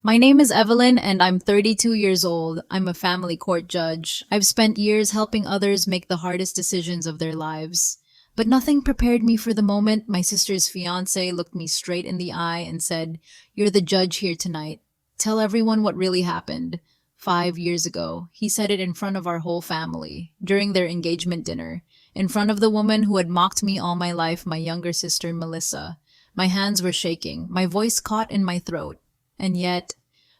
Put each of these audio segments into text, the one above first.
My name is Evelyn and I'm 32 years old. I'm a family court judge. I've spent years helping others make the hardest decisions of their lives. But nothing prepared me for the moment my sister's fiancé looked me straight in the eye and said, "You're the judge here tonight. Tell everyone what really happened." 5 years ago, he said it in front of our whole family, during their engagement dinner, in front of the woman who had mocked me all my life, my younger sister, Melissa. My hands were shaking, my voice caught in my throat. And yet,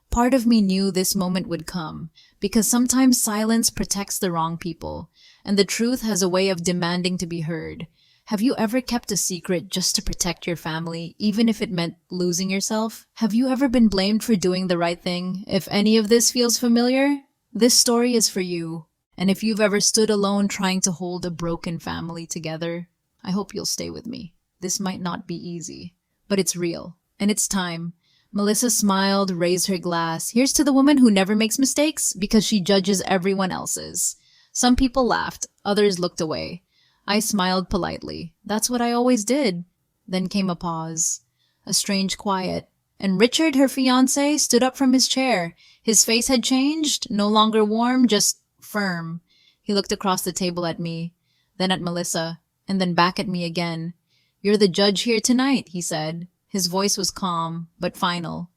part of me knew this moment would come, because sometimes silence protects the wrong people, and the truth has a way of demanding to be heard. Have you ever kept a secret just to protect your family, even if it meant losing yourself? Have you ever been blamed for doing the right thing? If any of this feels familiar, this story is for you. And if you've ever stood alone trying to hold a broken family together, I hope you'll stay with me. This might not be easy, but it's real, and it's time. Melissa smiled, raised her glass. Here's to the woman who never makes mistakes because she judges everyone else's. Some people laughed, others looked away. I smiled politely. That's what I always did. Then came a pause, a strange quiet, and Richard, her fiancé, stood up from his chair. His face had changed, no longer warm, just firm. He looked across the table at me, then at Melissa, and then back at me again. "You're the judge here tonight," he said. His voice was calm, but final.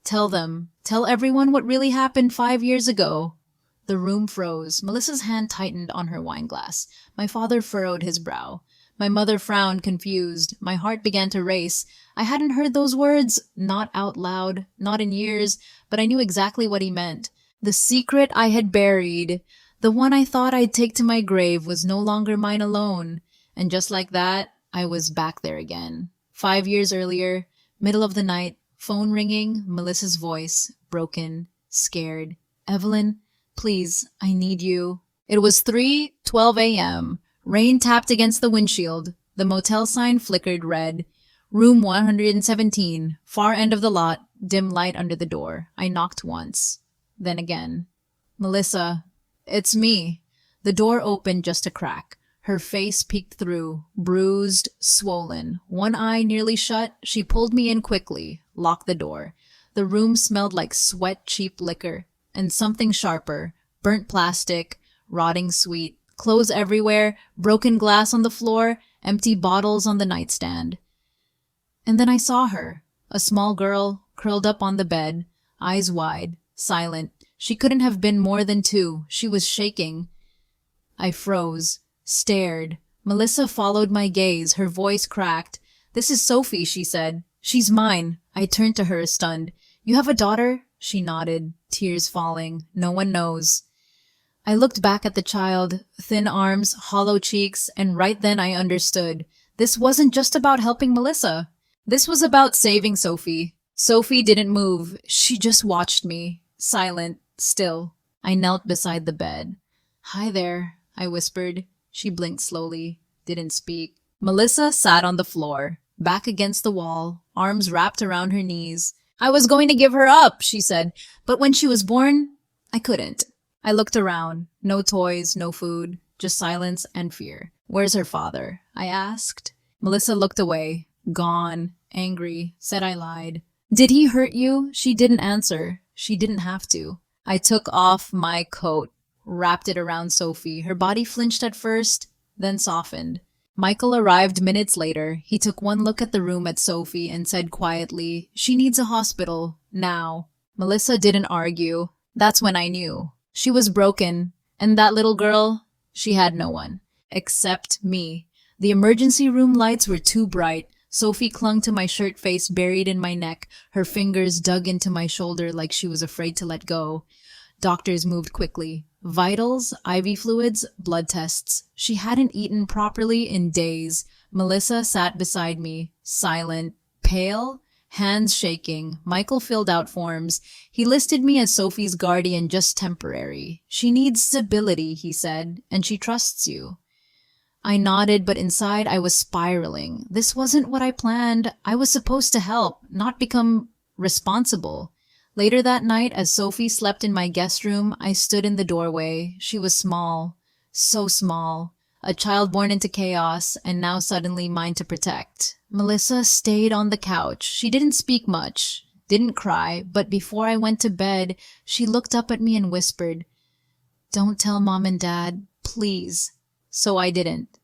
Tell everyone what really happened 5 years ago." The room froze. Melissa's hand tightened on her wineglass. My father furrowed his brow. My mother frowned, confused. My heart began to race. I hadn't heard those words, not out loud, not in years, but I knew exactly what he meant. The secret I had buried, the one I thought I'd take to my grave, was no longer mine alone. And just like that, I was back there again. 5 years earlier, middle of the night, phone ringing, Melissa's voice, broken, scared. "Evelyn, please, I need you." It was 3:12 a.m. Rain tapped against the windshield. The motel sign flickered red. Room 117, far end of the lot, dim light under the door. I knocked once, then again. "Melissa, it's me." The door opened just a crack. Her face peeked through, bruised, swollen. One eye nearly shut, she pulled me in quickly, locked the door. The room smelled like sweat, cheap liquor, and something sharper, burnt plastic, rotting sweet, clothes everywhere, broken glass on the floor, empty bottles on the nightstand. And then I saw her, a small girl, curled up on the bed, eyes wide, silent. She couldn't have been more than 2. She was shaking. I froze. Stared. Melissa followed my gaze, her voice cracked. "This is Sophie," she said. "She's mine." I turned to her, stunned. "You have a daughter?" She nodded, tears falling. "No one knows." I looked back at the child, thin arms, hollow cheeks, and right then I understood. This wasn't just about helping Melissa. This was about saving Sophie. Sophie didn't move. She just watched me, silent, still. I knelt beside the bed. "Hi there," I whispered. She blinked slowly, didn't speak. Melissa sat on the floor, back against the wall, arms wrapped around her knees. "I was going to give her up," she said, "but when she was born, I couldn't." I looked around. No toys, no food, just silence and fear. "Where's her father?" I asked. Melissa looked away, gone, angry, said I lied. "Did he hurt you?" She didn't answer. She didn't have to. I took off my coat, wrapped it around Sophie. Her body flinched at first, then softened. Michael arrived minutes later. He took one look at the room at Sophie and said quietly, "She needs a hospital, now." Melissa didn't argue. That's when I knew. She was broken, and that little girl, she had no one. Except me. The emergency room lights were too bright. Sophie clung to my shirt, face buried in my neck. Her fingers dug into my shoulder like she was afraid to let go. Doctors moved quickly. Vitals, IV fluids, blood tests. She hadn't eaten properly in days. Melissa sat beside me, silent, pale, hands shaking. Michael filled out forms. He listed me as Sophie's guardian, just temporary. "She needs stability," he said, "and she trusts you." I nodded, but inside I was spiraling. This wasn't what I planned. I was supposed to help, not become responsible. Later that night, as Sophie slept in my guest room, I stood in the doorway. She was small, so small. A child born into chaos, and now suddenly mine to protect. Melissa stayed on the couch. She didn't speak much. Didn't cry, but before I went to bed, she looked up at me and whispered, "Don't tell Mom and Dad, please." So I didn't.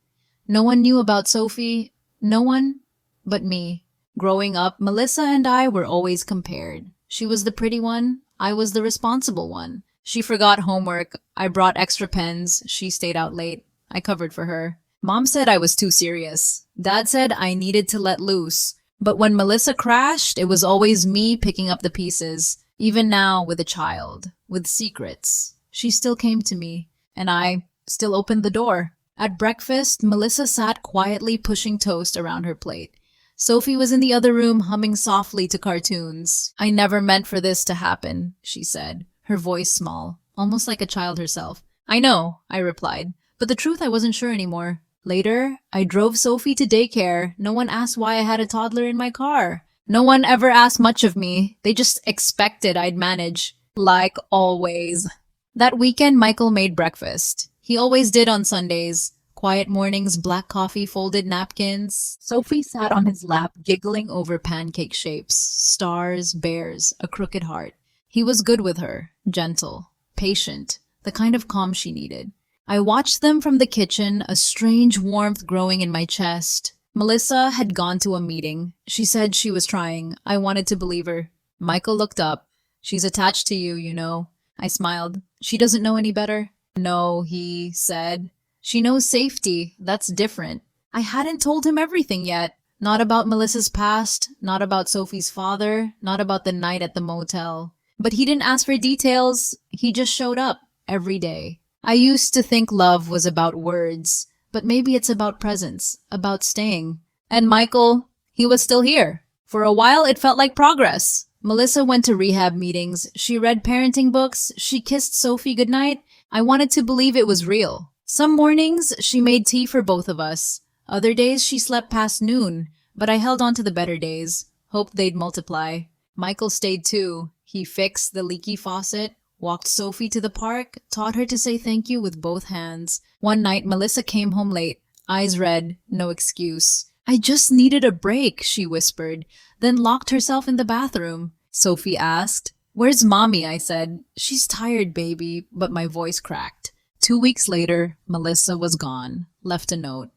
No one knew about Sophie. No one but me. Growing up, Melissa and I were always compared. She was the pretty one. I was the responsible one. She forgot homework. I brought extra pens. She stayed out late. I covered for her. Mom said I was too serious. Dad said I needed to let loose. But when Melissa crashed, it was always me picking up the pieces. Even now, with a child, with secrets, she still came to me, and I still opened the door. At breakfast, Melissa sat quietly pushing toast around her plate. Sophie was in the other room humming softly to cartoons. "I never meant for this to happen," she said, her voice small, almost like a child herself. "I know," I replied, but the truth I wasn't sure anymore. Later, I drove Sophie to daycare. No one asked why I had a toddler in my car. No one ever asked much of me. They just expected I'd manage. Like always. That weekend, Michael made breakfast. He always did on Sundays. Quiet mornings, black coffee, folded napkins. Sophie sat on his lap, giggling over pancake shapes, stars, bears, a crooked heart. He was good with her, gentle, patient, the kind of calm she needed. I watched them from the kitchen, a strange warmth growing in my chest. Melissa had gone to a meeting. She said she was trying. I wanted to believe her. Michael looked up. "She's attached to you, you know." I smiled. "She doesn't know any better?" "No," he said. "She knows safety. That's different." I hadn't told him everything yet. Not about Melissa's past, not about Sophie's father, not about the night at the motel. But he didn't ask for details. He just showed up every day. I used to think love was about words, but maybe it's about presence, about staying. And Michael, he was still here. For a while, it felt like progress. Melissa went to rehab meetings. She read parenting books. She kissed Sophie goodnight. I wanted to believe it was real. Some mornings, she made tea for both of us. Other days, she slept past noon. But I held on to the better days, hoped they'd multiply. Michael stayed too. He fixed the leaky faucet, walked Sophie to the park, taught her to say thank you with both hands. One night, Melissa came home late, eyes red, no excuse. "I just needed a break," she whispered, then locked herself in the bathroom. Sophie asked, "Where's Mommy?" I said. "She's tired, baby," but my voice cracked. 2 weeks later, Melissa was gone, left a note.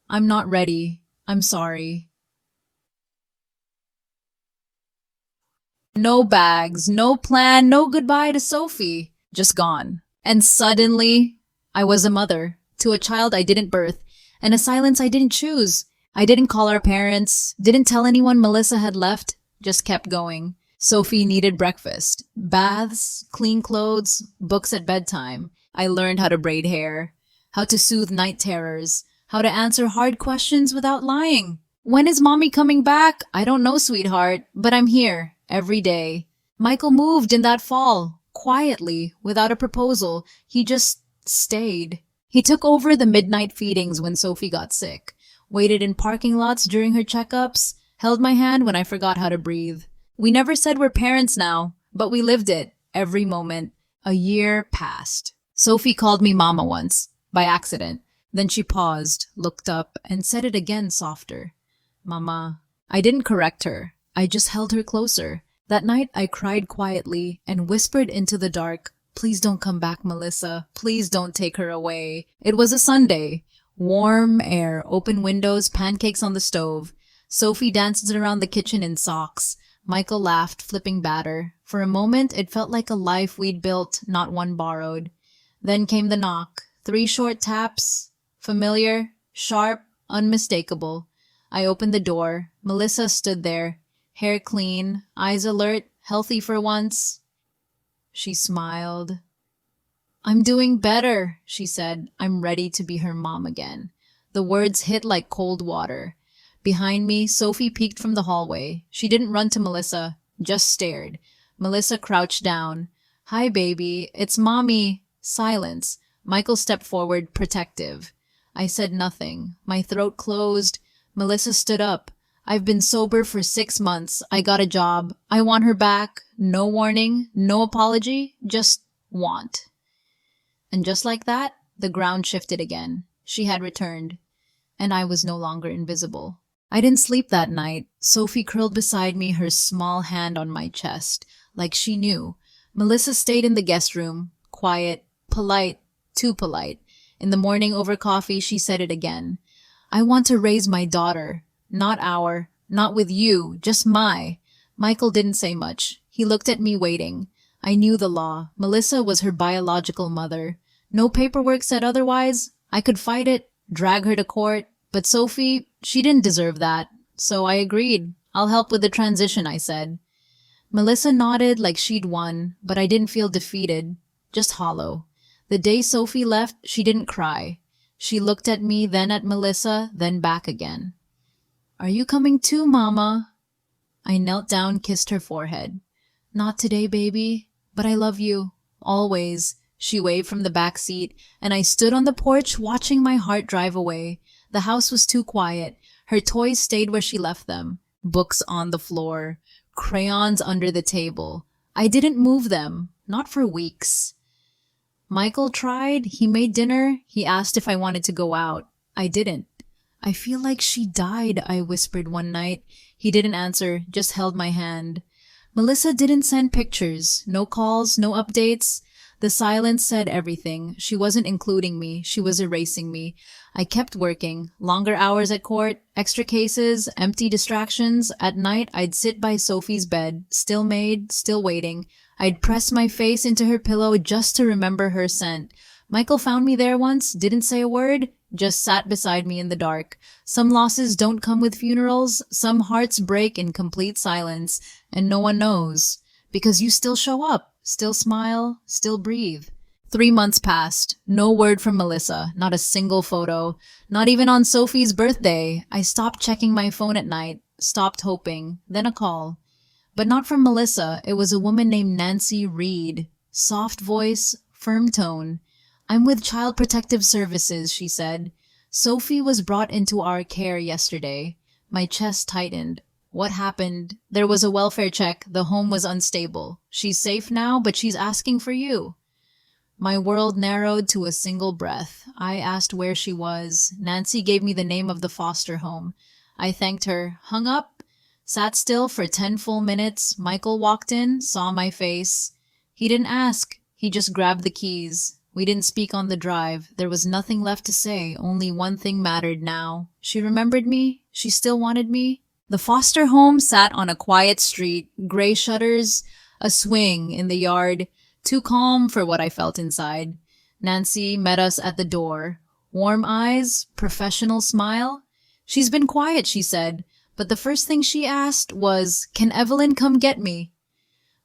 "I'm not ready. I'm sorry." No bags, no plan, no goodbye to Sophie. Just gone. And suddenly, I was a mother to a child I didn't birth and a silence I didn't choose. I didn't call our parents, didn't tell anyone Melissa had left, just kept going. Sophie needed breakfast, baths, clean clothes, books at bedtime. I learned how to braid hair, how to soothe night terrors, how to answer hard questions without lying. "When is Mommy coming back?" "I don't know, sweetheart, but I'm here. Every day." Michael moved in that fall, quietly, without a proposal. He just stayed. He took over the midnight feedings when Sophie got sick, waited in parking lots during her checkups, held my hand when I forgot how to breathe. We never said we're parents now, but we lived it, every moment. A year passed. Sophie called me Mama once, by accident. Then she paused, looked up, and said it again softer. "Mama." I didn't correct her. I just held her closer. That night, I cried quietly and whispered into the dark, "Please don't come back, Melissa. Please don't take her away." It was a Sunday. Warm air, open windows, pancakes on the stove. Sophie danced around the kitchen in socks. Michael laughed, flipping batter. For a moment, it felt like a life we'd built, not one borrowed. Then came the knock. 3 short taps. Familiar, sharp, unmistakable. I opened the door. Melissa stood there. Hair clean, eyes alert, healthy for once. She smiled. "I'm doing better," she said. "I'm ready to be her mom again." The words hit like cold water. Behind me, Sophie peeked from the hallway. She didn't run to Melissa, just stared. Melissa crouched down. "Hi, baby. It's Mommy." Silence. Michael stepped forward, protective. I said nothing. My throat closed. Melissa stood up. "I've been sober for 6 months. I got a job. I want her back. No warning, no apology, just want." And just like that, the ground shifted again. She had returned, and I was no longer invisible. I didn't sleep that night. Sophie curled beside me, her small hand on my chest, like she knew. Melissa stayed in the guest room, quiet, polite, too polite. In the morning over coffee, she said it again. I want to raise my daughter. Not our, not with you, just my. Michael didn't say much. He looked at me waiting. I knew the law. Melissa was her biological mother. No paperwork said otherwise. I could fight it, drag her to court. But Sophie, she didn't deserve that. So I agreed. I'll help with the transition, I said. Melissa nodded like she'd won, but I didn't feel defeated, just hollow. The day Sophie left, she didn't cry. She looked at me, then at Melissa, then back again. Are you coming too, Mama? I knelt down, kissed her forehead. Not today, baby, but I love you. Always. She waved from the back seat, and I stood on the porch watching my heart drive away. The house was too quiet. Her toys stayed where she left them. Books on the floor. Crayons under the table. I didn't move them. Not for weeks. Michael tried. He made dinner. He asked if I wanted to go out. I didn't. I feel like she died, I whispered one night. He didn't answer, just held my hand. Melissa didn't send pictures. No calls, no updates. The silence said everything. She wasn't including me. She was erasing me. I kept working. Longer hours at court, extra cases, empty distractions. At night, I'd sit by Sophie's bed, still made, still waiting. I'd press my face into her pillow just to remember her scent. Michael found me there once, didn't say a word, just sat beside me in the dark. Some losses don't come with funerals. Some hearts break in complete silence, and no one knows. Because you still show up, still smile, still breathe. 3 months passed. No word from Melissa, not a single photo. Not even on Sophie's birthday. I stopped checking my phone at night, stopped hoping, then a call. But not from Melissa. It was a woman named Nancy Reed. Soft voice, firm tone. I'm with Child Protective Services, she said. Sophie was brought into our care yesterday. My chest tightened. What happened? There was a welfare check. The home was unstable. She's safe now, but she's asking for you. My world narrowed to a single breath. I asked where she was. Nancy gave me the name of the foster home. I thanked her, hung up, sat still for 10 full minutes. Michael walked in, saw my face. He didn't ask. He just grabbed the keys. We didn't speak on the drive. There was nothing left to say. Only one thing mattered now. She remembered me. She still wanted me. The foster home sat on a quiet street, gray shutters, a swing in the yard, too calm for what I felt inside. Nancy met us at the door. Warm eyes, professional smile. She's been quiet, she said, but the first thing she asked was, "Can Evelyn come get me?"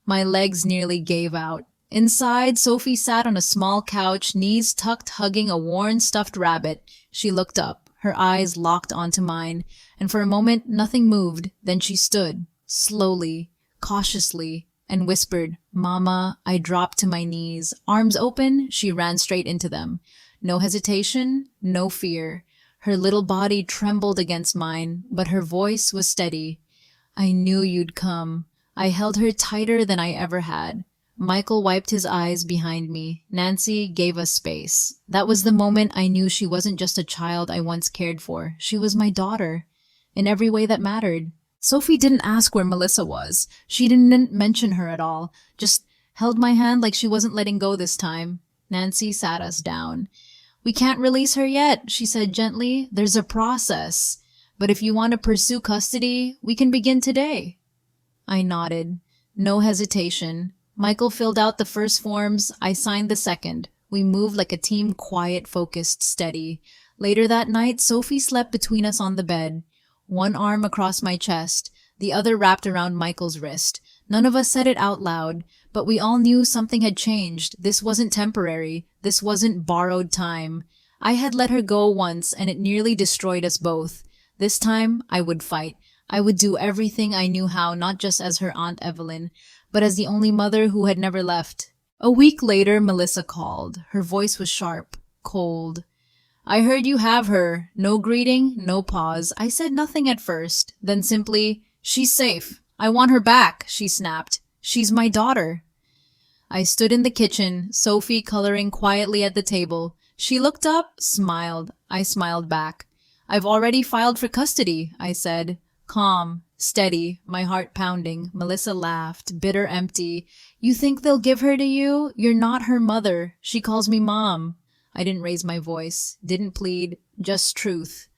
My legs nearly gave out. Inside, Sophie sat on a small couch, knees tucked, hugging a worn stuffed rabbit. She looked up, her eyes locked onto mine, and for a moment nothing moved. Then she stood, slowly, cautiously, and whispered, "Mama." I dropped to my knees. Arms open, she ran straight into them. No hesitation, no fear. Her little body trembled against mine, but her voice was steady. "I knew you'd come." I held her tighter than I ever had. Michael wiped his eyes behind me. Nancy gave us space. That was the moment I knew she wasn't just a child I once cared for. She was my daughter, in every way that mattered. Sophie didn't ask where Melissa was. She didn't mention her at all, just held my hand like she wasn't letting go this time. Nancy sat us down. "We can't release her yet," she said gently. "There's a process. But if you want to pursue custody, we can begin today." I nodded. No hesitation. Michael filled out the first forms. I signed the second. We moved like a team, quiet, focused, steady. Later that night, Sophie slept between us on the bed. One arm across my chest, the other wrapped around Michael's wrist. None of us said it out loud, but we all knew something had changed. This wasn't temporary. This wasn't borrowed time. I had let her go once, and it nearly destroyed us both. This time, I would fight. I would do everything I knew how, not just as her Aunt Evelyn, but as the only mother who had never left. A week later, Melissa called. Her voice was sharp, cold. "I heard you have her." No greeting, no pause. I said nothing at first, then simply, "She's safe. I want her back," she snapped. "She's my daughter." I stood in the kitchen, Sophie coloring quietly at the table. She looked up, smiled. I smiled back. I've already filed for custody, I said. Calm, steady, my heart pounding. Melissa laughed, bitter, empty. You think they'll give her to you? You're not her mother. She calls me mom. I didn't raise my voice, didn't plead, just truth.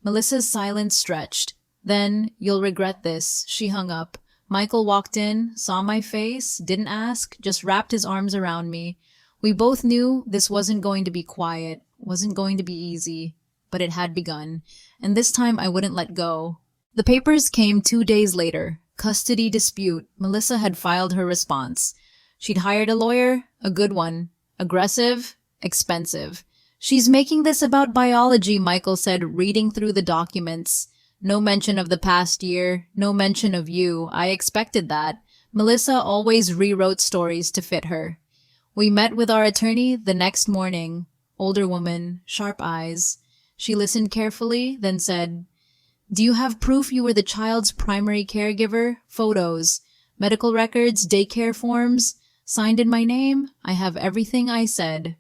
Melissa's silence stretched. Then, you'll regret this. She hung up. Michael walked in, saw my face, didn't ask, just wrapped his arms around me. We both knew this wasn't going to be quiet, wasn't going to be easy, but it had begun, and this time I wouldn't let go. The papers came 2 days later. Custody dispute. Melissa had filed her response. She'd hired a lawyer, a good one. Aggressive, expensive. She's making this about biology, Michael said, reading through the documents. No mention of the past year, no mention of you. I expected that. Melissa always rewrote stories to fit her. We met with our attorney the next morning. Older woman, sharp eyes. She listened carefully, then said, Do you have proof you were the child's primary caregiver? Photos, medical records, daycare forms, signed in my name? I have everything I said.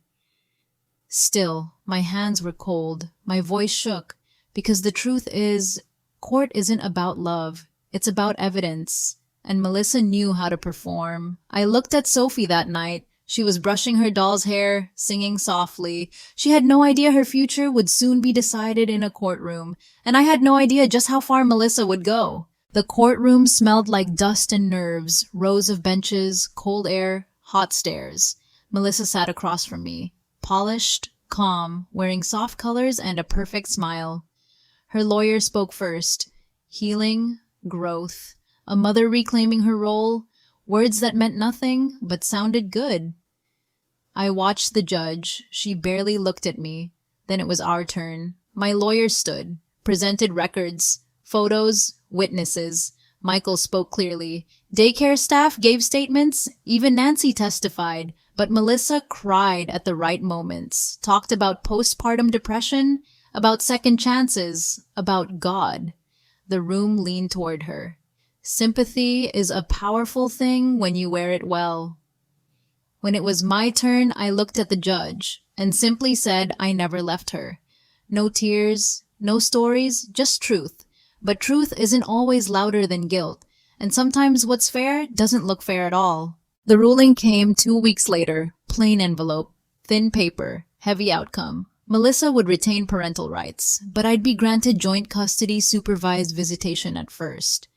Still, my hands were cold, my voice shook, because the truth is, court isn't about love, it's about evidence. And Melissa knew how to perform. I looked at Sophie that night. She was brushing her doll's hair, singing softly. She had no idea her future would soon be decided in a courtroom, and I had no idea just how far Melissa would go. The courtroom smelled like dust and nerves, rows of benches, cold air, hot stares. Melissa sat across from me, polished, calm, wearing soft colors and a perfect smile. Her lawyer spoke first. Healing, growth, a mother reclaiming her role, words that meant nothing but sounded good. I watched the judge. She barely looked at me. Then it was our turn. My lawyer stood, presented records, photos, witnesses. Michael spoke clearly. Daycare staff gave statements. Even Nancy testified. But Melissa cried at the right moments, talked about postpartum depression, about second chances, about God. The room leaned toward her. Sympathy is a powerful thing when you wear it well. When it was my turn, I looked at the judge and simply said I never left her. No tears, no stories, just truth. But truth isn't always louder than guilt, and sometimes what's fair doesn't look fair at all. The ruling came 2 weeks later, plain envelope, thin paper, heavy outcome. Melissa would retain parental rights, but I'd be granted joint custody supervised visitation at first.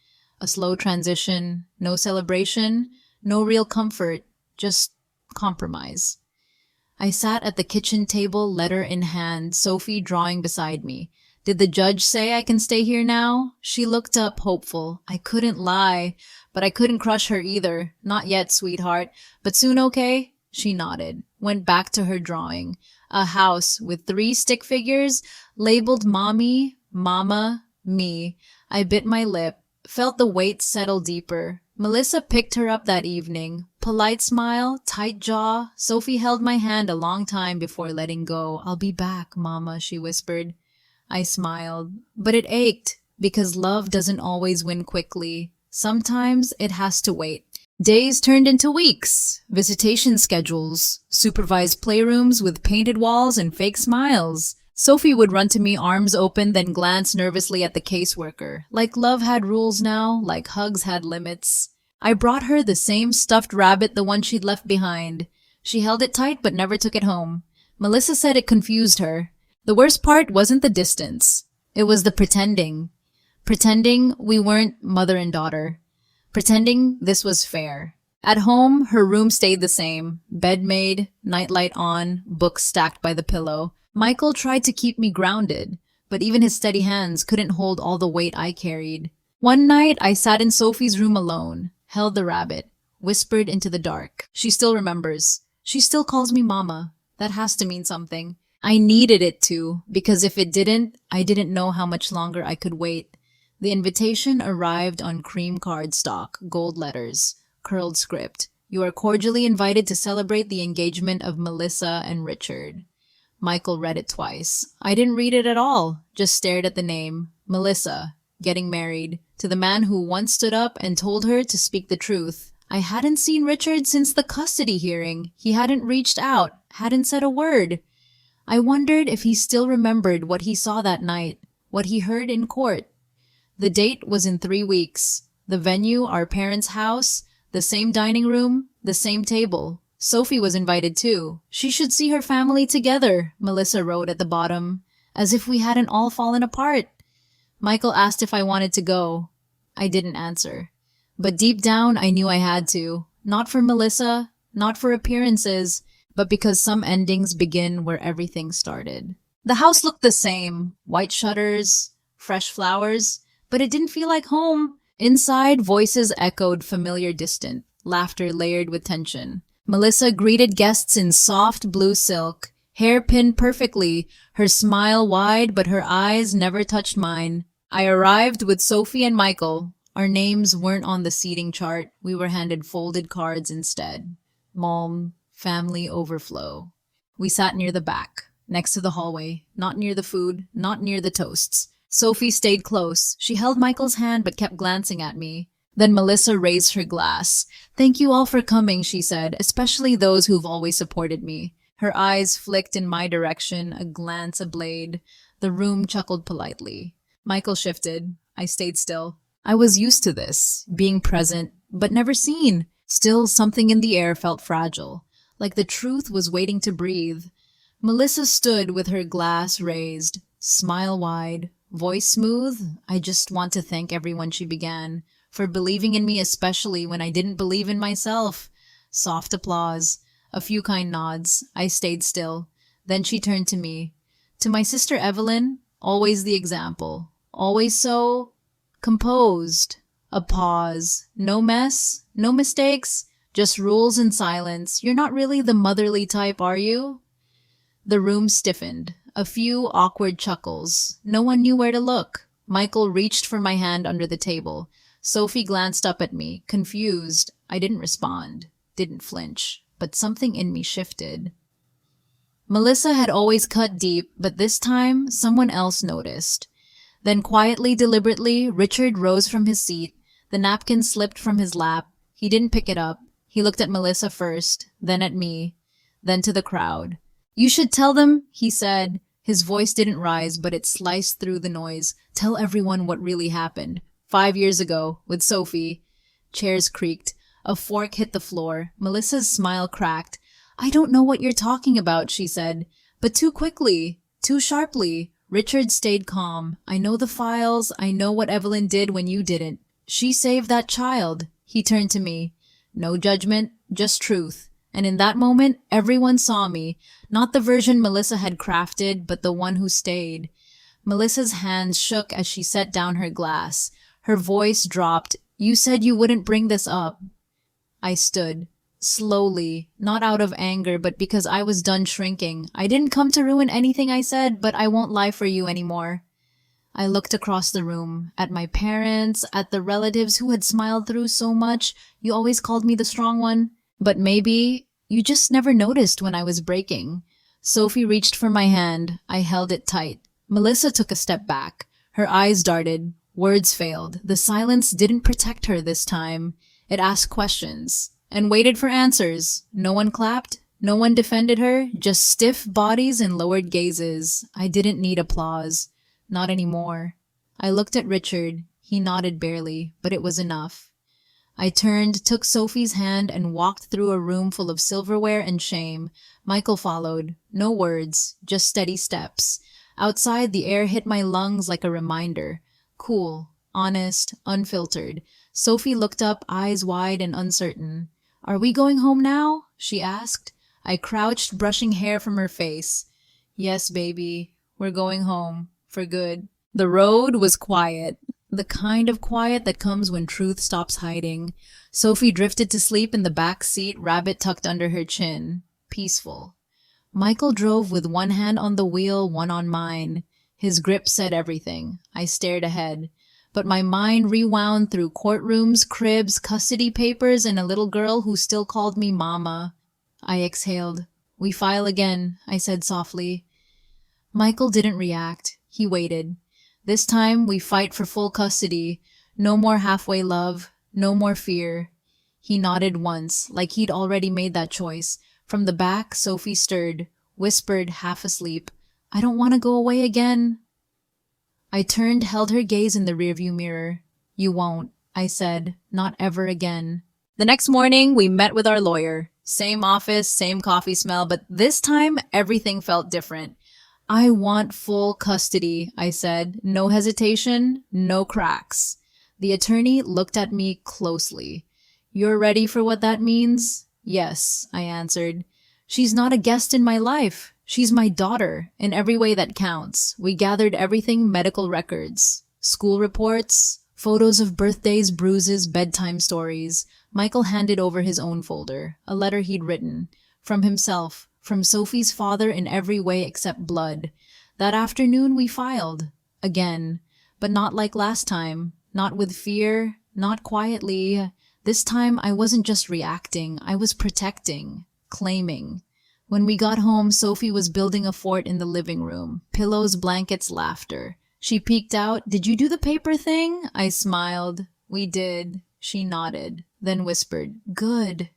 A slow transition, no celebration, no real comfort, just compromise. I sat at the kitchen table, letter in hand, Sophie drawing beside me. Did the judge say I can stay here now? She looked up, hopeful. I couldn't lie, but I couldn't crush her either. Not yet, sweetheart. But soon, okay? She nodded, went back to her drawing. A house with 3 stick figures, labeled Mommy, Mama, Me. I bit my lip, felt the weight settle deeper. Melissa picked her up that evening. Polite smile, tight jaw. Sophie held my hand a long time before letting go. I'll be back, Mama, she whispered. I smiled, but it ached, because love doesn't always win quickly. Sometimes it has to wait. Days turned into weeks, visitation schedules, supervised playrooms with painted walls and fake smiles. Sophie would run to me, arms open, then glance nervously at the caseworker. Like love had rules now, like hugs had limits. I brought her the same stuffed rabbit, the one she'd left behind. She held it tight but never took it home. Melissa said it confused her. The worst part wasn't the distance. It was the pretending. Pretending we weren't mother and daughter. Pretending this was fair. At home, her room stayed the same. Bed made, nightlight on, books stacked by the pillow. Michael tried to keep me grounded, but even his steady hands couldn't hold all the weight I carried. One night, I sat in Sophie's room alone, held the rabbit, whispered into the dark. She still remembers. She still calls me Mama. That has to mean something. I needed it to, because if it didn't, I didn't know how much longer I could wait. The invitation arrived on cream cardstock, gold letters, curled script. You are cordially invited to celebrate the engagement of Melissa and Richard. Michael read it twice. I didn't read it at all, just stared at the name. Melissa, getting married, to the man who once stood up and told her to speak the truth. I hadn't seen Richard since the custody hearing. He hadn't reached out, hadn't said a word. I wondered if he still remembered what he saw that night. what he heard in court. The date was in 3 weeks. The venue, our parents' house, the same dining room, the same table. Sophie was invited too. She should see her family together, Melissa wrote at the bottom, as if we hadn't all fallen apart. Michael asked if I wanted to go. I didn't answer. But deep down, I knew I had to. Not for Melissa, not for appearances, but because some endings begin where everything started. The house looked the same, white shutters, fresh flowers, but it didn't feel like home. Inside, voices echoed familiar distant, laughter layered with tension. Melissa greeted guests in soft blue silk, hair pinned perfectly, her smile wide but her eyes never touched mine. I arrived with Sophie and Michael. Our names weren't on the seating chart. We were handed folded cards instead. Mom, family overflow. We sat near the back, next to the hallway, not near the food, not near the toasts. Sophie stayed close. She held Michael's hand but kept glancing at me. Then Melissa raised her glass. "Thank you all for coming," she said, "especially those who've always supported me." Her eyes flicked in my direction, a glance ablaze. The room chuckled politely. Michael shifted. I stayed still. I was used to this, being present, but never seen. Still, something in the air felt fragile, like the truth was waiting to breathe. Melissa stood with her glass raised, smile wide, voice smooth. "I just want to thank everyone," she began, "for believing in me, especially when I didn't believe in myself." Soft applause, a few kind nods. I stayed still. Then she turned to me. "To my sister Evelyn, always the example. Always so composed." A pause. "No mess? No mistakes? Just rules and silence. You're not really the motherly type, are you?" The room stiffened. A few awkward chuckles. No one knew where to look. Michael reached for my hand under the table. Sophie glanced up at me, confused. I didn't respond, didn't flinch, but something in me shifted. Melissa had always cut deep, but this time someone else noticed. Then quietly, deliberately, Richard rose from his seat. The napkin slipped from his lap. He didn't pick it up. He looked at Melissa first, then at me, then to the crowd. "You should tell them," he said. His voice didn't rise, but it sliced through the noise. "Tell everyone what really happened. 5 years ago, with Sophie." Chairs creaked. A fork hit the floor. Melissa's smile cracked. "I don't know what you're talking about," she said. But too quickly, too sharply. Richard stayed calm. "I know the files. I know what Evelyn did when you didn't. She saved that child." He turned to me. No judgment, just truth. And in that moment, everyone saw me. Not the version Melissa had crafted, but the one who stayed. Melissa's hands shook as she set down her glass. Her voice dropped. "You said you wouldn't bring this up." I stood. Slowly, not out of anger, but because I was done shrinking. "I didn't come to ruin anything I said, but I won't lie for you anymore." I looked across the room, at my parents, at the relatives who had smiled through so much. "You always called me the strong one. But maybe you just never noticed when I was breaking." Sophie reached for my hand. I held it tight. Melissa took a step back. Her eyes darted. Words failed. The silence didn't protect her this time. It asked questions and waited for answers. No one clapped. No one defended her. Just stiff bodies and lowered gazes. I didn't need applause. Not anymore. I looked at Richard. He nodded barely, but it was enough. I turned, took Sophie's hand, and walked through a room full of silverware and shame. Michael followed. No words, just steady steps. Outside, the air hit my lungs like a reminder. Cool, honest, unfiltered. Sophie looked up, eyes wide and uncertain. "Are we going home now?" she asked. I crouched, brushing hair from her face. "Yes, baby, we're going home. For good." The road was quiet. The kind of quiet that comes when truth stops hiding. Sophie drifted to sleep in the back seat, rabbit tucked under her chin. Peaceful. Michael drove with one hand on the wheel, one on mine. His grip said everything. I stared ahead. But my mind rewound through courtrooms, cribs, custody papers, and a little girl who still called me Mama. I exhaled. "We file again," I said softly. Michael didn't react. He waited. "This time we fight for full custody. No more halfway love. No more fear." He nodded once, like he'd already made that choice. From the back, Sophie stirred, whispered, half asleep, "I don't want to go away again." I turned, held her gaze in the rearview mirror. You won't, I said, not ever again. The next morning, we met with our lawyer. Same office, same coffee smell, but this time everything felt different. I want full custody, I said. No hesitation, no cracks. The attorney looked at me closely. You're ready for what that means? Yes, I answered. She's not a guest in my life. She's my daughter, in every way that counts. We gathered everything, medical records, school reports, photos of birthdays, bruises, bedtime stories. Michael handed over his own folder, a letter he'd written. From himself, from Sophie's father in every way except blood. That afternoon we filed. Again. But not like last time. Not with fear. Not quietly. This time I wasn't just reacting. I was protecting. Claiming. When we got home, Sophie was building a fort in the living room. Pillows, blankets, laughter. She peeked out. Did you do the paper thing? I smiled. We did. She nodded, then whispered, Good.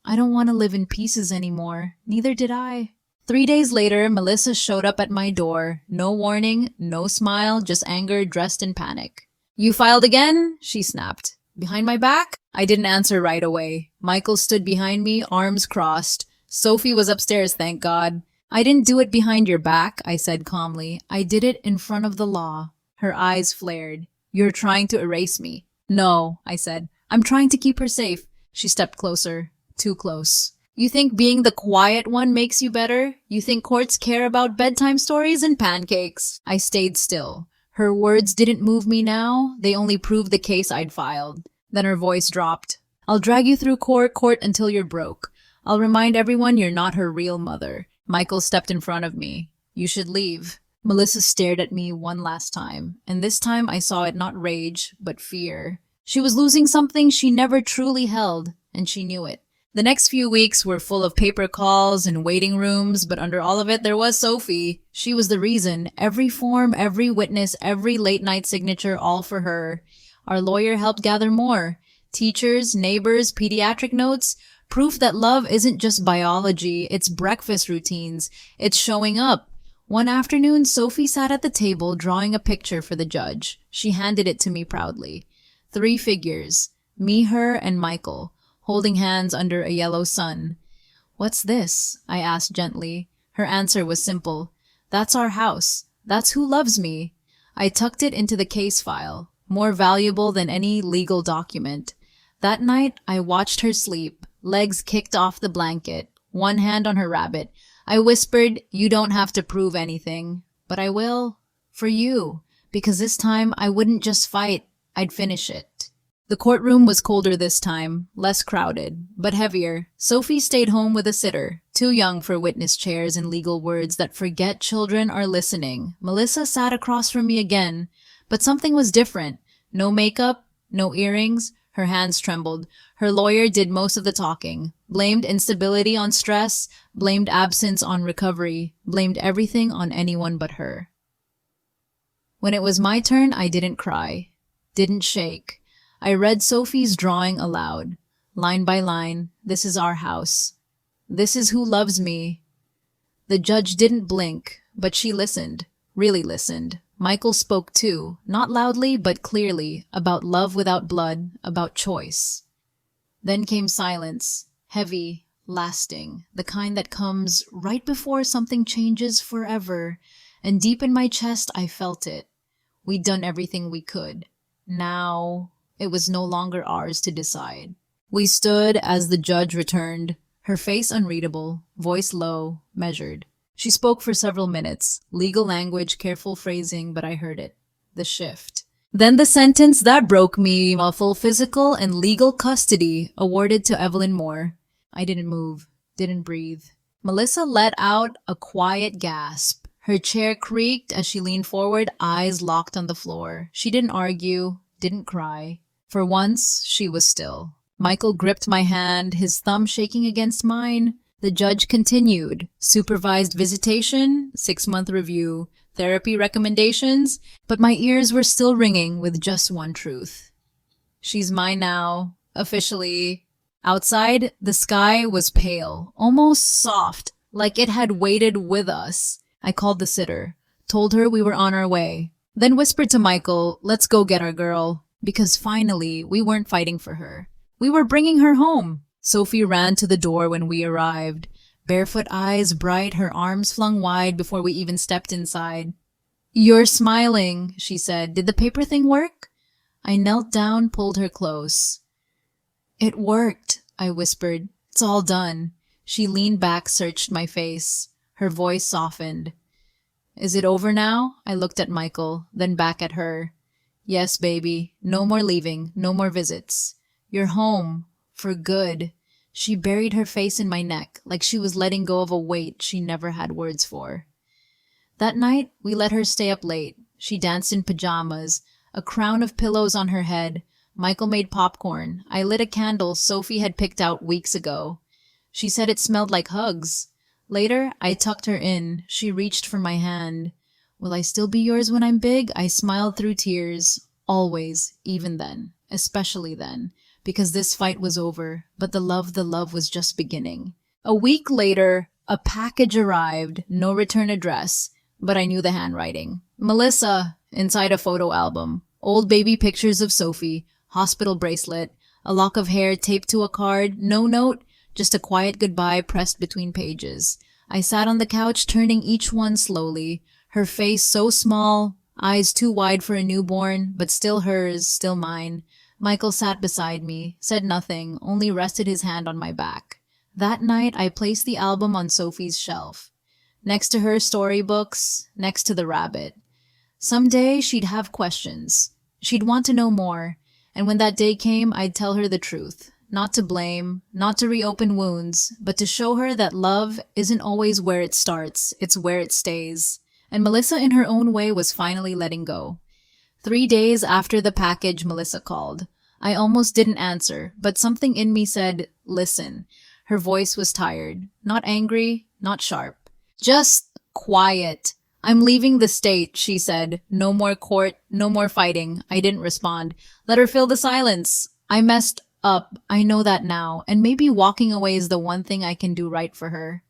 I don't want to live in pieces anymore. Neither did I. 3 days later, Melissa showed up at my door. No warning, no smile, just anger dressed in panic. You filed again? She snapped. Behind my back? I didn't answer right away. Michael stood behind me, arms crossed. Sophie was upstairs, thank God. I didn't do it behind your back, I said calmly. I did it in front of the law. Her eyes flared. You're trying to erase me. No, I said. I'm trying to keep her safe. She stepped closer. Too close. You think being the quiet one makes you better? You think courts care about bedtime stories and pancakes? I stayed still. Her words didn't move me now. They only proved the case I'd filed. Then her voice dropped. I'll drag you through court until you're broke. I'll remind everyone you're not her real mother. Michael stepped in front of me. You should leave. Melissa stared at me one last time, and this time I saw it not rage, but fear. She was losing something she never truly held, and she knew it. The next few weeks were full of paper calls and waiting rooms, but under all of it there was Sophie. She was the reason. Every form, every witness, every late-night signature, all for her. Our lawyer helped gather more. Teachers, neighbors, pediatric notes. Proof that love isn't just biology, it's breakfast routines. It's showing up. One afternoon, Sophie sat at the table drawing a picture for the judge. She handed it to me proudly. 3 figures. Me, her, and Michael, holding hands under a yellow sun. What's this? I asked gently. Her answer was simple. That's our house. That's who loves me. I tucked it into the case file, more valuable than any legal document. That night, I watched her sleep, legs kicked off the blanket, one hand on her rabbit. I whispered, you don't have to prove anything, but I will. For you. Because this time, I wouldn't just fight. I'd finish it. The courtroom was colder this time, less crowded, but heavier. Sophie stayed home with a sitter, too young for witness chairs and legal words that forget children are listening. Melissa sat across from me again, but something was different. No makeup, no earrings. Her hands trembled. Her lawyer did most of the talking, blamed instability on stress, blamed absence on recovery, blamed everything on anyone but her. When it was my turn, I didn't cry, didn't shake. I read Sophie's drawing aloud, line by line. This is our house. This is who loves me. The judge didn't blink, but she listened, really listened. Michael spoke too, not loudly but clearly, about love without blood, about choice. Then came silence, heavy, lasting, the kind that comes right before something changes forever, and deep in my chest I felt it. We'd done everything we could. Now it was no longer ours to decide. We stood as the judge returned, her face unreadable, voice low, measured. She spoke for several minutes, legal language, careful phrasing, but I heard it. The shift. Then the sentence that broke me, full physical and legal custody, awarded to Evelyn Moore. I didn't move, didn't breathe. Melissa let out a quiet gasp. Her chair creaked as she leaned forward, eyes locked on the floor. She didn't argue, didn't cry. For once, she was still. Michael gripped my hand, his thumb shaking against mine. The judge continued. Supervised visitation, 6-month review, therapy recommendations, but my ears were still ringing with just one truth. She's mine now, officially. Outside, the sky was pale, almost soft, like it had waited with us. I called the sitter, told her we were on our way. then whispered to Michael, "Let's go get our girl." Because finally, we weren't fighting for her. We were bringing her home. Sophie ran to the door when we arrived. Barefoot eyes bright, her arms flung wide before we even stepped inside. "You're smiling," she said. "Did the paper thing work?" I knelt down, pulled her close. "It worked," I whispered. "It's all done." She leaned back, searched my face. Her voice softened. "Is it over now?" I looked at Michael, then back at her. "Yes, baby. No more leaving, no more visits. You're home. For good." She buried her face in my neck, like she was letting go of a weight she never had words for. That night, we let her stay up late. She danced in pajamas, a crown of pillows on her head. Michael made popcorn. I lit a candle Sophie had picked out weeks ago. She said it smelled like hugs. Later, I tucked her in. She reached for my hand. "Will I still be yours when I'm big?" I smiled through tears. Always, even then, especially then, because this fight was over, but the love was just beginning. A week later, a package arrived, no return address, but I knew the handwriting. "Melissa," inside a photo album. Old baby pictures of Sophie, hospital bracelet, a lock of hair taped to a card, no note, just a quiet goodbye pressed between pages. I sat on the couch, turning each one slowly. Her face so small, eyes too wide for a newborn, but still hers, still mine. Michael sat beside me, said nothing, only rested his hand on my back. That night, I placed the album on Sophie's shelf. Next to her storybooks, next to the rabbit. Someday, she'd have questions. She'd want to know more. And when that day came, I'd tell her the truth. Not to blame, not to reopen wounds, but to show her that love isn't always where it starts, it's where it stays. And Melissa, in her own way, was finally letting go. 3 days after the package, Melissa called. I almost didn't answer, but something in me said, "Listen." Her voice was tired. Not angry, not sharp. Just quiet. "I'm leaving the state," she said. "No more court, no more fighting." I didn't respond. Let her fill the silence. "I messed up. I know that now. And maybe walking away is the one thing I can do right for her."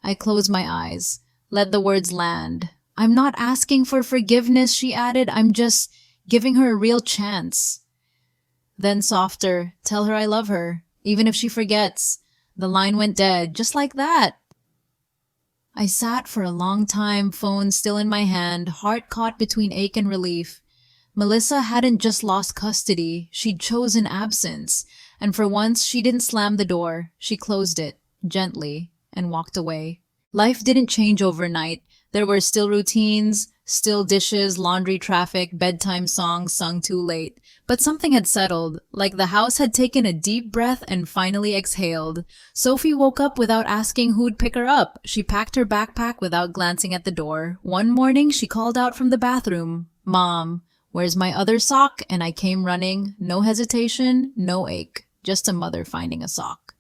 I closed my eyes. Let the words land. "I'm not asking for forgiveness," she added. "I'm just giving her a real chance." Then softer, "Tell her I love her, even if she forgets." The line went dead, just like that. I sat for a long time, phone still in my hand, heart caught between ache and relief. Melissa hadn't just lost custody, she'd chosen absence. And for once, she didn't slam the door. She closed it, gently, and walked away. Life didn't change overnight. There were still routines, still dishes, laundry, traffic, bedtime songs sung too late. But something had settled, like the house had taken a deep breath and finally exhaled. Sophie woke up without asking who'd pick her up. She packed her backpack without glancing at the door. One morning, she called out from the bathroom, "Mom, where's my other sock?" And I came running. No hesitation, no ache. Just a mother finding a sock.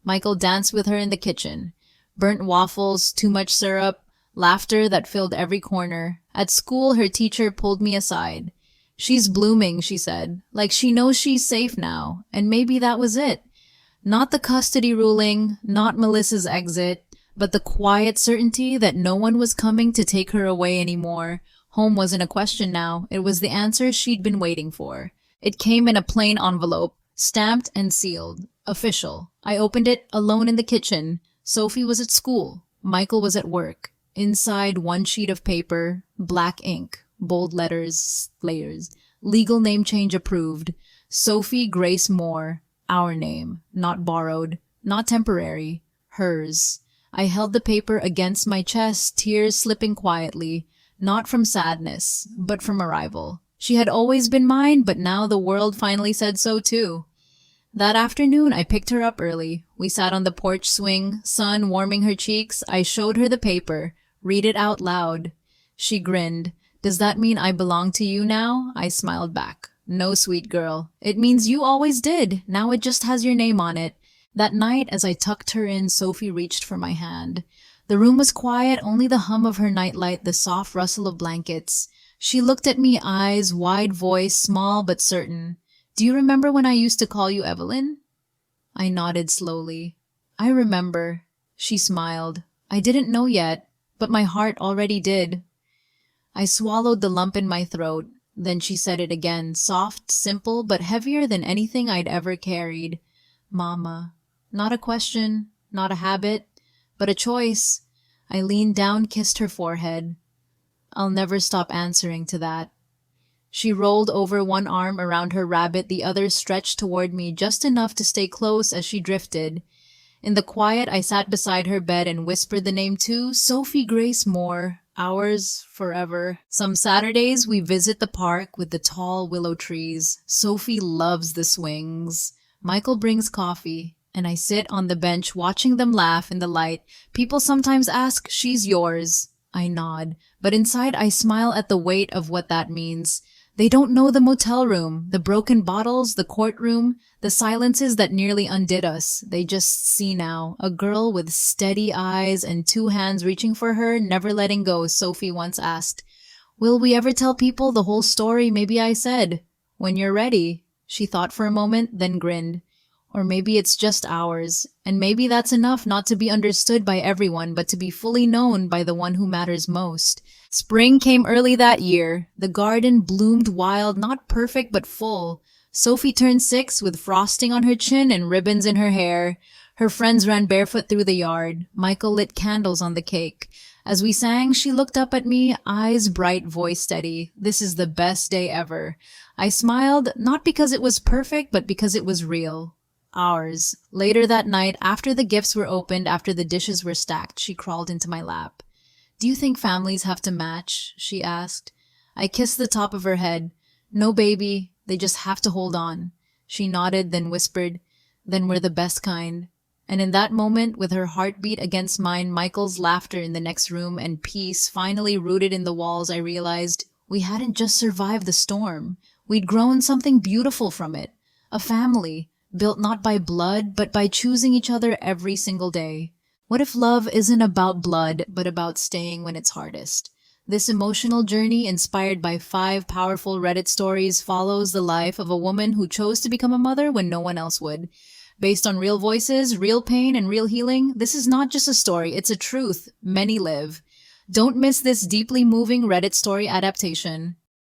Michael danced with her in the kitchen. Burnt waffles, too much syrup, laughter that filled every corner. At school, her teacher pulled me aside. "She's blooming," she said, "like she knows she's safe now." And maybe that was it. Not the custody ruling, not Melissa's exit, but the quiet certainty that no one was coming to take her away anymore. Home wasn't a question now. It was the answer she'd been waiting for. It came in a plain envelope, stamped and sealed. Official. I opened it, alone in the kitchen. Sophie was at school. Michael was at work. Inside, one sheet of paper, black ink, bold letters, layers. Legal name change approved. Sophie Grace Moore. Our name. Not borrowed. Not temporary. Hers. I held the paper against my chest, tears slipping quietly. Not from sadness, but from arrival. She had always been mine, but now the world finally said so too. That afternoon, I picked her up early. We sat on the porch swing, sun warming her cheeks. I showed her the paper. "Read it out loud." She grinned. "Does that mean I belong to you now?" I smiled back. "No, sweet girl. It means you always did. Now it just has your name on it." That night, as I tucked her in, Sophie reached for my hand. The room was quiet, only the hum of her nightlight, the soft rustle of blankets. She looked at me, eyes, wide voice, small but certain. "Do you remember when I used to call you Evelyn?" I nodded slowly. "I remember." She smiled. I didn't know yet, but my heart already did. I swallowed the lump in my throat. Then she said it again, soft, simple, but heavier than anything I'd ever carried. Mama. Not a question, not a habit, but a choice. I leaned down, kissed her forehead. I'll never stop answering to that. She rolled over, one arm around her rabbit, the other stretched toward me just enough to stay close as she drifted. In the quiet, I sat beside her bed and whispered the name too, Sophie Grace Moore. Ours forever. Some Saturdays we visit the park with the tall willow trees. Sophie loves the swings. Michael brings coffee, and I sit on the bench watching them laugh in the light. People sometimes ask, "She's yours." I nod, but inside I smile at the weight of what that means. They don't know the motel room, the broken bottles, the courtroom, the silences that nearly undid us. They just see now, a girl with steady eyes and two hands reaching for her, never letting go. Sophie once asked, "Will we ever tell people the whole story?" Maybe I said, "When you're ready." She thought for a moment, then grinned. Or maybe it's just ours, and maybe that's enough, not to be understood by everyone, but to be fully known by the one who matters most. Spring came early that year. The garden bloomed wild, not perfect but full. Sophie turned 6 with frosting on her chin and ribbons in her hair. Her friends ran barefoot through the yard. Michael lit candles on the cake. As we sang, she looked up at me, eyes bright, voice steady. "This is the best day ever." I smiled, not because it was perfect, but because it was real. Ours. Later that night, after the gifts were opened, after the dishes were stacked, she crawled into my lap. "Do you think families have to match?" she asked. I kissed the top of her head. "No, baby, they just have to hold on." She nodded, then whispered, "Then we're the best kind." And in that moment, with her heartbeat against mine, Michael's laughter in the next room, and peace finally rooted in the walls, I realized we hadn't just survived the storm. We'd grown something beautiful from it. A family, built not by blood, but by choosing each other every single day. What if love isn't about blood, but about staying when it's hardest? This emotional journey, inspired by 5 powerful Reddit stories, follows the life of a woman who chose to become a mother when no one else would. Based on real voices, real pain, and real healing, this is not just a story, it's a truth many live. Don't miss this deeply moving Reddit story adaptation.